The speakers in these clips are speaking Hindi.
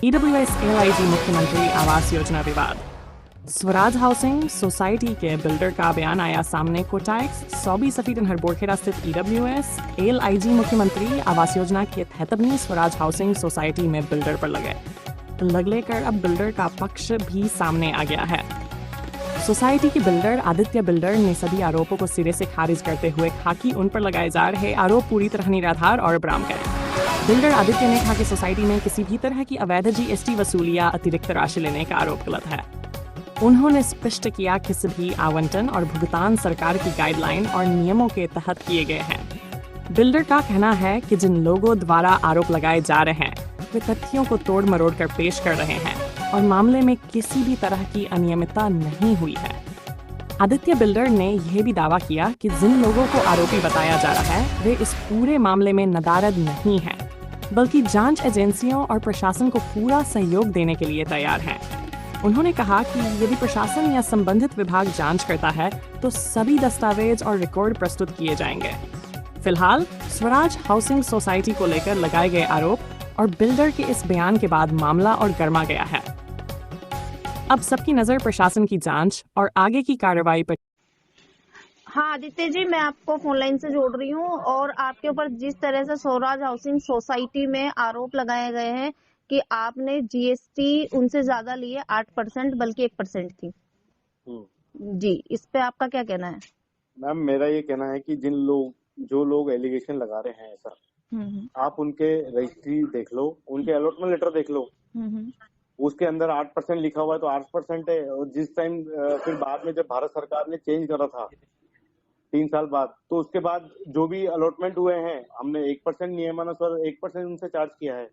ईडब्ल्यूएस एलआईजी मुख्यमंत्री आवास योजना विवाद। स्वराज हाउसिंग सोसाइटी के बिल्डर का बयान आया सामने। कोटाक्स 120 हरबोरखेड़ा स्थित ईडब्ल्यूएस एलआईजी मुख्यमंत्री आवास योजना के तहत स्वराज हाउसिंग सोसाइटी में बिल्डर पर लग कर अब बिल्डर का पक्ष भी सामने आ गया है। सोसाइटी के बिल्डर आदित्य बिल्डर ने सभी आरोपों को सिरे से खारिज करते हुए कहा कि उन पर लगाए जा रहे आरोप पूरी तरह निराधार और भ्रामक हैं। बिल्डर आदित्य ने कहा कि सोसाइटी में किसी भी तरह की अवैध जीएसटी वसूली या अतिरिक्त राशि लेने का आरोप गलत है। उन्होंने स्पष्ट किया कि सभी आवंटन और भुगतान सरकार की गाइडलाइन और नियमों के तहत किए गए हैं। बिल्डर का कहना है कि जिन लोगों द्वारा आरोप लगाए जा रहे हैं वे तथ्यों को तोड़ मरोड़ कर पेश कर रहे हैं और मामले में किसी भी तरह की अनियमितता नहीं हुई है। आदित्य बिल्डर ने यह भी दावा किया कि जिन लोगों को आरोपी बताया जा रहा है वे इस पूरे मामले में नदारद नहीं हैं, बल्कि जांच एजेंसियों और प्रशासन को पूरा सहयोग देने के लिए तैयार हैं। उन्होंने कहा कि यदि प्रशासन या संबंधित विभाग जांच करता है तो सभी दस्तावेज और रिकॉर्ड प्रस्तुत किए जाएंगे। फिलहाल स्वराज हाउसिंग सोसाइटी को लेकर लगाए गए आरोप और बिल्डर के इस बयान के बाद मामला और गर्मा गया है। अब सबकी नजर प्रशासन की जांच और आगे की कार्रवाई पर। हाँ आदित्य जी, मैं आपको फोन लाइन से जोड़ रही हूँ और आपके ऊपर जिस तरह से स्वराज हाउसिंग सोसाइटी में आरोप लगाए गए हैं कि आपने जीएसटी उनसे ज्यादा लिए 8%, बल्कि 1% थी जी, इस पे आपका क्या कहना है? मैम, मेरा ये कहना है कि जो लोग एलिगेशन लगा रहे हैं ऐसा, आप उनके रजिस्ट्री देख लो, उनके अलॉटमेंट लेटर देख लो, उसके अंदर 8% लिखा हुआ है तो 8% है। और जिस टाइम फिर बाद में जब भारत सरकार ने चेंज करा था 3 साल बाद, तो उसके बाद जो भी अलॉटमेंट हुए हैं हमने 1% नियमानुसार 1% उनसे चार्ज किया है।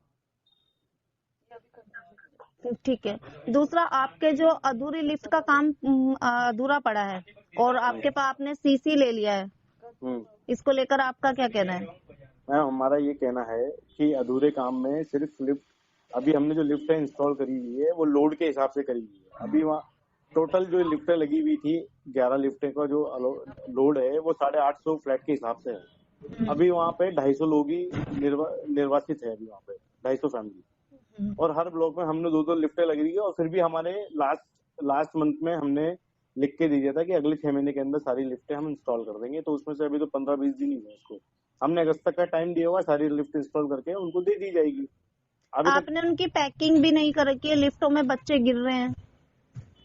ठीक है। दूसरा, आपके जो अधूरी लिफ्ट का काम अधूरा पड़ा है और आपके पास आपने सीसी ले लिया है, इसको लेकर आपका क्या कहना है? मैम, हमारा ये कहना है कि अधूरे काम में सिर्फ लिफ्ट, अभी हमने जो लिफ्ट इंस्टॉल करी हुई है वो लोड के हिसाब से करी हुई है। अभी वहाँ टोटल जो लिफ्टें लगी हुई थी 11 लिफ्टें का जो लोड है वो 850 फ्लैट के हिसाब से है। अभी वहाँ पे 250 लोग ही निर्वासित है। अभी वहाँ पे 250 फैमिली, और हर ब्लॉक में हमने 2-2 लिफ्टें लगी हुई है। और फिर भी हमारे लास्ट मंथ में हमने लिख के दिया था कि अगले 6 महीने के अंदर सारी लिफ्टें हम इंस्टॉल कर देंगे। तो उसमें से अभी तो 15-20 दिन ही हुए उसको। हमने अगस्त तक का टाइम दिया हुआ, सारी लिफ्ट इंस्टॉल करके उनको दे दी जाएगी। आपने उनकी पैकिंग भी नहीं कर रखी है, लिफ्टों में बच्चे गिर रहे हैं।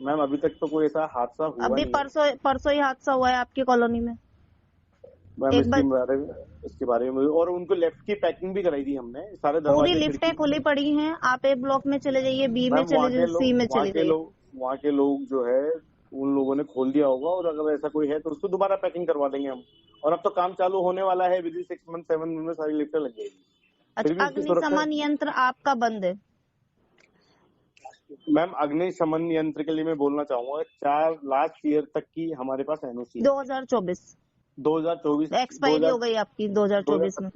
मैम, अभी तक तो कोई ऐसा हादसा हुआ अभी नहीं। परसों ही हादसा हुआ है आपकी कॉलोनी में। मैम, इसके बारे में और उनको लेफ्ट की पैकिंग भी कराई थी हमने। सारे पूरी लिफ्टें खुली पड़ी हैं। आप ए ब्लॉक में चले जाइए, बी में चले जाइए, सी में चले जाइए। वहाँ के लोग जो है उन लोगों ने खोल दिया होगा, और अगर ऐसा कोई है तो उसको दोबारा पैकिंग करवा देंगे हम। और अब तो काम चालू होने वाला है, विद इन 6 मंथ 7 मंथ में सारी लिफ्टें लग जाएगी। अच्छा, अग्निशमन यंत्र आपका बंद है? मैम, अग्निशमन यंत्र के लिए मैं बोलना चाहूंगा, लास्ट ईयर तक की हमारे पास एनओसी 2024 एक्सपायरी हो गई आपकी 2024 में।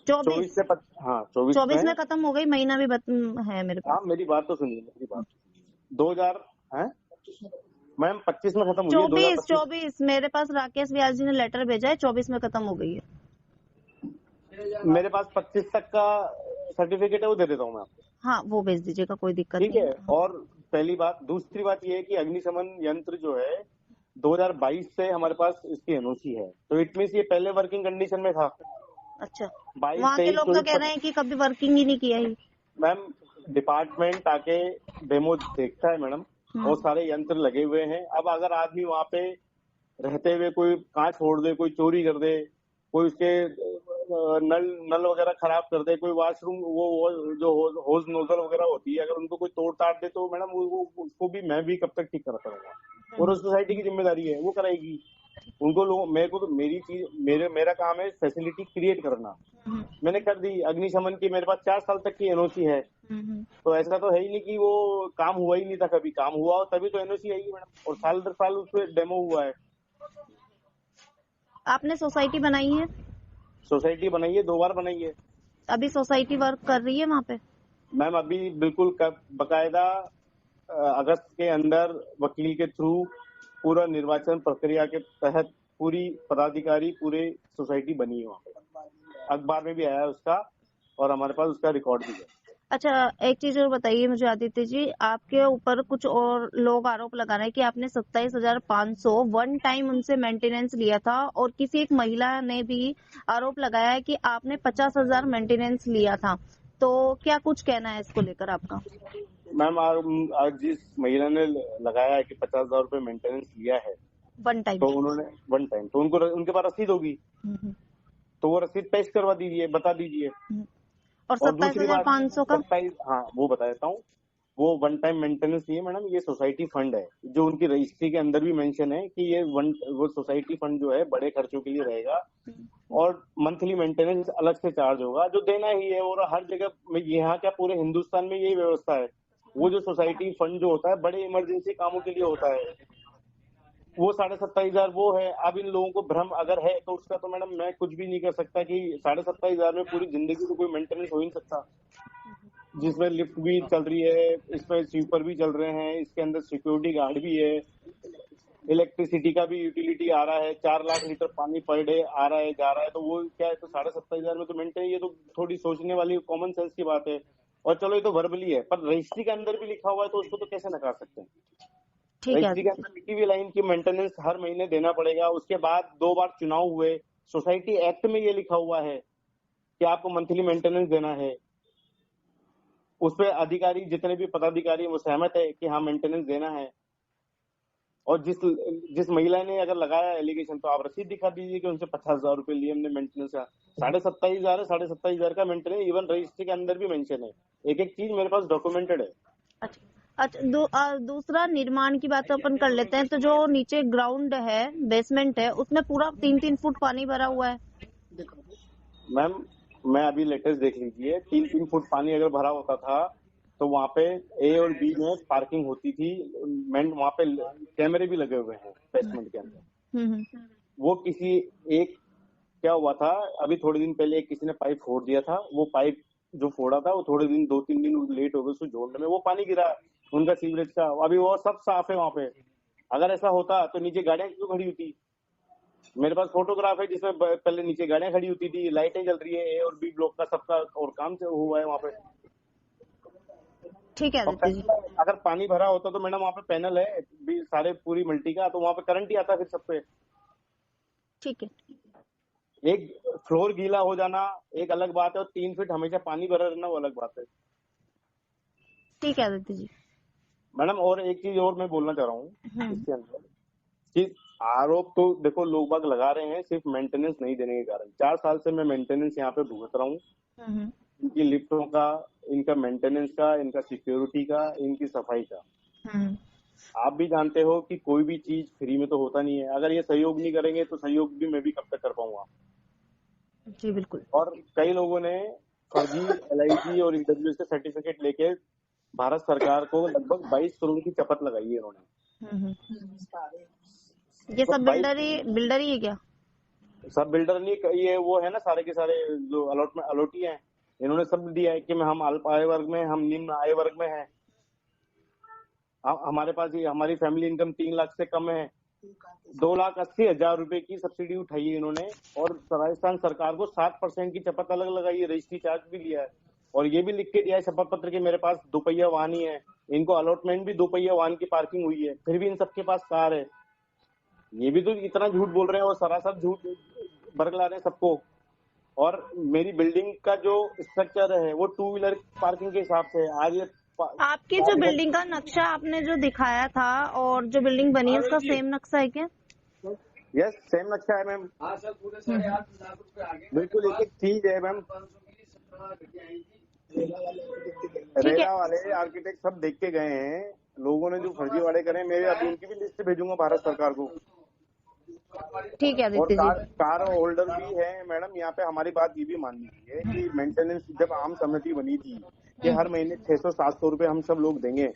24 में खत्म हो गई। महीना भी है मेरे पास। हाँ, मेरी बात तो सुनिए, मेरी बात 2000 है मैम, 25 में खत्म हुई है। 24 मेरे पास राकेश व्यास जी ने लेटर भेजा है, 24 में खत्म हो गई है। मेरे पास 25 तक का सर्टिफिकेट है, वो दे देता हूँ मैं आपको। हाँ, वो भेज दीजिएगा, कोई दिक्कत नहीं। ठीक है। और पहली बात, दूसरी बात ये है कि अग्निशमन यंत्र जो है 2022 से हमारे पास इसकी एनओसी है, तो इट मीन्स ये पहले वर्किंग कंडीशन में था। अच्छा, वहाँ के लोग तो कह रहे हैं कि कभी वर्किंग ही नहीं किया ही। मैम, डिपार्टमेंट आके डेमो देखता है मैडम, और सारे यंत्र लगे हुए हैं। अब अगर आदमी वहाँ पे रहते हुए कोई कांच फोड़ दे, कोई चोरी कर दे, कोई उसके नल वगैरह खराब कर दे, कोई वॉशरूम वो जो होज नोजल वगैरह होती है, अगर उनको कोई तोड़ ताड़ दे तो मैडम उसको भी मैं भी कब तक ठीक करता रहूंगा। और उस सोसाइटी की जिम्मेदारी है, वो कराएगी। उनको मेरे को तो मेरा काम है फैसिलिटी क्रिएट करना। मैंने कर दी। अग्निशमन की मेरे पास 4 साल तक की एनओसी है। तो ऐसा तो है ही नहीं कि वो काम हुआ ही नहीं था। कभी काम हुआ हो तभी तो एनओसी आएगी मैडम, और साल दर साल उस पर डेमो हुआ है। आपने सोसाइटी बनाई है? सोसाइटी बनाई है, 2 बार बनाई है। अभी सोसाइटी वर्क कर रही है वहाँ पे? मैम, अभी बिल्कुल बकायदा अगस्त के अंदर वकील के थ्रू पूरा निर्वाचन प्रक्रिया के तहत पूरी पदाधिकारी पूरे सोसाइटी बनी है। वहाँ पे अखबार में भी आया है उसका, और हमारे पास उसका रिकॉर्ड भी है। अच्छा, एक चीज और बताइए मुझे आदित्य जी, आपके ऊपर कुछ और लोग आरोप लगा रहे हैं कि आपने 27,500 वन टाइम उनसे मेंटेनेंस लिया था, और किसी एक महिला ने भी आरोप लगाया है कि आपने 50,000 मेंटेनेंस लिया था। तो क्या कुछ कहना है इसको लेकर आपका? मैम आज जिस महिला ने लगाया है कि 50,000 रुपए मेंटेनेंस लिया है, वन टाइम। तो उन्होंने वन टाइम, तो उनको उनके पास रसीद होगी, तो वो रसीद पेश करवा दीजिए, बता दीजिए। और और दूसरी बात, 27,500 का? 27, हाँ वो बता देता हूँ। वो वन टाइम मेंटेनेंस नहीं है मैडम, ये सोसाइटी फंड है, जो उनकी रजिस्ट्री के अंदर भी मेंशन है कि ये वो सोसाइटी फंड जो है बड़े खर्चों के लिए रहेगा, और मंथली मेंटेनेंस अलग से चार्ज होगा, जो देना ही है। और हर जगह में, यहाँ क्या पूरे हिंदुस्तान में यही व्यवस्था है। वो जो सोसाइटी फंड जो होता है बड़े इमरजेंसी कामों के लिए होता है, वो 27,500 वो है। अब इन लोगों को भ्रम अगर है तो उसका तो मैडम मैं कुछ भी नहीं कर सकता कि 27,500 में पूरी जिंदगी तो कोई मेंटेनेंस हो ही नहीं सकता, जिसमें लिफ्ट भी चल रही है, इसमें स्वीपर भी चल रहे हैं, इसके अंदर सिक्योरिटी गार्ड भी है, इलेक्ट्रिसिटी का भी यूटिलिटी आ रहा है, 4 लाख लीटर पानी पर डे आ रहा है जा रहा है। तो वो क्या है, तो 27,500 में तो मेंटेन, ये तो थोड़ी सोचने वाली कॉमन सेंस की बात है। और चलो ये तो वर्बली है, पर रजिस्ट्री के अंदर भी लिखा हुआ है, तो उसको तो कैसे नकार सकते हैं। ठीक है। रजिस्ट्री के अंदर लिखी हुई लाइन की मेंटेनेंस हर महीने देना पड़ेगा। उसके बाद 2 बार चुनाव हुए, सोसाइटी एक्ट में ये लिखा हुआ है कि आपको मंथली मेंटेनेंस देना है। उस पे अधिकारी जितने भी पदाधिकारी वो सहमत है कि हाँ मेंटेनेंस देना है। और जिस महिला ने अगर लगाया एलिगेशन, तो आप रसीद दिखा दीजिए कि उनसे 50,000 रुपए लिए हमने मेंटेनेंस का। 27,500 है, 27,500 का मेंटेनेंस इवन रजिस्ट्री के अंदर भी मेंशन है। एक एक चीज मेरे पास डॉक्यूमेंटेड है। अच्छा। अच्छा, दूसरा निर्माण की बात तो अपन कर लेते हैं। तो जो नीचे ग्राउंड है, बेसमेंट है, उसमें पूरा 3-3 फुट पानी भरा हुआ है। मैम मैं अभी लेटेस्ट देख लीजिए, 3-3 फुट पानी अगर भरा होता था तो वहाँ पे ए और बी में पार्किंग होती थी। वहाँ पे कैमरे भी लगे हुए हैं बेसमेंट के अंदर। वो किसी एक, क्या हुआ था अभी थोड़े दिन पहले, किसी ने पाइप फोड़ दिया था। वो पाइप जो फोड़ा था वो थोड़े दिन 2-3 दिन लेट हो गए उसको जोड़ने में, वो पानी गिरा उनका सीवरेज का। अभी वो सब साफ है वहाँ पे। अगर ऐसा होता तो नीचे गाड़ियां क्यों खड़ी होती? मेरे पास फोटोग्राफ है जिसमें पहले नीचे गाड़ियां खड़ी होती थी, लाइटें जल रही है, ए और बी ब्लॉक का सबका, और काम से हुआ है वहाँ पे। ठीक है आदित्य जी। अगर पानी भरा होता तो मैडम वहाँ पे पैनल है भी सारे पूरी मल्टी का, तो वहाँ पे करंट ही आता फिर सब पे। ठीक है। एक फ्लोर गीला हो जाना एक अलग बात है, और 3 फीट हमेशा पानी भरा रहना वो अलग बात है। ठीक है आदित्य जी। मैडम और एक चीज और मैं बोलना चाह रहा हूँ इसके अंदर, कि आरोप तो देखो लोग बाग लगा रहे हैं सिर्फ मेंटेनेंस नहीं देने के कारण। 4 साल से मैं मेंटेनेंस यहाँ पे भुगत रहा हूँ, इनकी लिफ्टों का, इनका मेंटेनेंस का, इनका सिक्योरिटी का, इनकी सफाई का। आप भी जानते हो कि कोई भी चीज फ्री में तो होता नहीं है। अगर ये सहयोग नहीं करेंगे तो सहयोग भी मैं भी कब तक कर पाऊंगा। जी बिल्कुल। और कई लोगों ने फर्जी LIG और EWS के सर्टिफिकेट लेके भारत सरकार को लगभग 22 करोड़ की चपत लगाई है इन्होंने। ये सब बिल्डर ही है क्या? सब बिल्डर नहीं, ये वो है ना सारे के सारे जो अलॉटी हैं, इन्होंने सब दिया है कि हम अल्प आय वर्ग में, हम निम्न आय वर्ग में हैं, हमारे पास ये हमारी फैमिली इनकम 3 लाख से कम है। 2,80,000 रुपए की सब्सिडी उठाई है इन्होंने, और राजस्थान सरकार को 7% की चपत अलग लगाई है, रजिस्ट्री चार्ज भी लिया है, और ये भी लिख के दिया है शपथ पत्र के मेरे पास 2 पहिया वाहन ही है। इनको अलॉटमेंट भी 2 पहिया वाहन की पार्किंग हुई है, फिर भी इन सबके पास कार है। ये भी तो इतना झूठ बोल रहे हैं और सरासर झूठ बरगला रहे हैं सबको। और मेरी बिल्डिंग का जो स्ट्रक्चर है वो 2 व्हीलर पार्किंग के हिसाब से है। आज ये आपकी जो बिल्डिंग का नक्शा आपने जो दिखाया था और जो बिल्डिंग बनी है उसका सेम नक्शा है क्या? यस सेम नक्शा है मैम, बिल्कुल एक एक चीज है मैम। रेरा वाले आर्किटेक्ट सब देख के गए हैं, लोगों ने जो फर्जीवाड़े करे, मैं अभी उनकी भी लिस्ट भेजूंगा भारत सरकार को। ठीक है और आदित्य जी। कार होल्डर भी है मैडम। यहाँ पे हमारी बात ये भी माननी है कि मेंटेनेंस जब आम सहमति बनी थी कि हर महीने 600-700 रुपए हम सब लोग देंगे,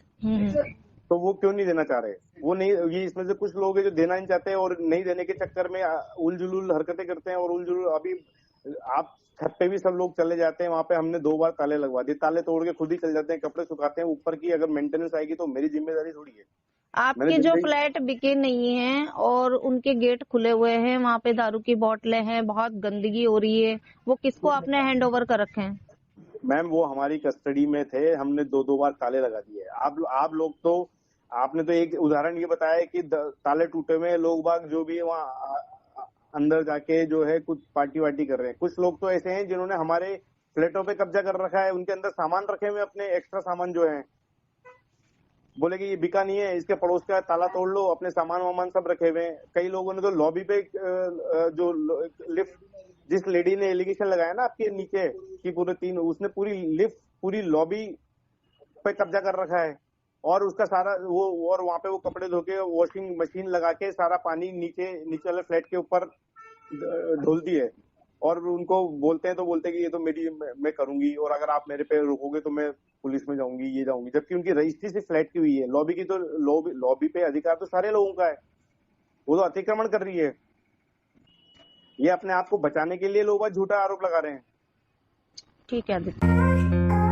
तो वो क्यों नहीं देना चाह रहे? वो नहीं, ये इसमें से कुछ लोग हैं जो देना नहीं चाहते और नहीं देने के चक्कर में उलझुल हरकतें करते हैं। और उलझुल अभी आप छत पे भी सब लोग चले जाते हैं, वहाँ पे हमने 2 बार ताले लगवा दिए, ताले तोड़ के खुद ही चले जाते हैं, कपड़े सुखाते हैं। ऊपर की अगर मेंटेनेंस आएगी तो मेरी जिम्मेदारी थोड़ी है। आपके जो फ्लैट बिके नहीं हैं और उनके गेट खुले हुए हैं, वहाँ पे दारू की बोतलें हैं, बहुत गंदगी हो रही है, वो किसको आपने हैंड ओवर कर रखे हैं? मैम वो हमारी कस्टडी में थे, हमने 2 बार ताले लगा दिए। आप लोग तो, आपने तो एक उदाहरण ये बताया कि ताले टूटे हुए लोग बाग जो भी वहाँ अंदर जाके जो है कुछ पार्टी वार्टी कर रहे हैं। कुछ लोग तो ऐसे हैं जिन्होंने हमारे फ्लैटों पे कब्जा कर रखा है, उनके अंदर सामान रखे हुए अपने एक्स्ट्रा सामान जो है, बोले कि ये बिका नहीं है, इसके पड़ोस का ताला तोड़ लो, अपने सामान वामान सब रखे हुए हैं। कई लोगों ने तो लॉबी पे जो लिफ्ट, जिस लेडी ने एलिगेशन लगाया ना आपके नीचे कि पूरे 3, उसने पूरी लिफ्ट पूरी लॉबी पे कब्जा कर रखा है, और उसका सारा वो, और वहां पे वो कपड़े धो के वॉशिंग मशीन लगा के सारा पानी नीचे वाले फ्लैट के ऊपर ढोलती है। और उनको बोलते हैं तो बोलते हैं कि ये तो मेरी, मैं करूंगी, और अगर आप मेरे पे रोकोगे तो मैं पुलिस में जाऊंगी, ये जाऊंगी, जबकि उनकी रजिस्ट्री सिर्फ फ्लैट की हुई है। लॉबी की तो लॉबी पे अधिकार तो सारे लोगों का है, वो तो अतिक्रमण कर रही है। ये अपने आप को बचाने के लिए लोग झूठा आरोप लगा रहे हैं। ठीक है आदित्य।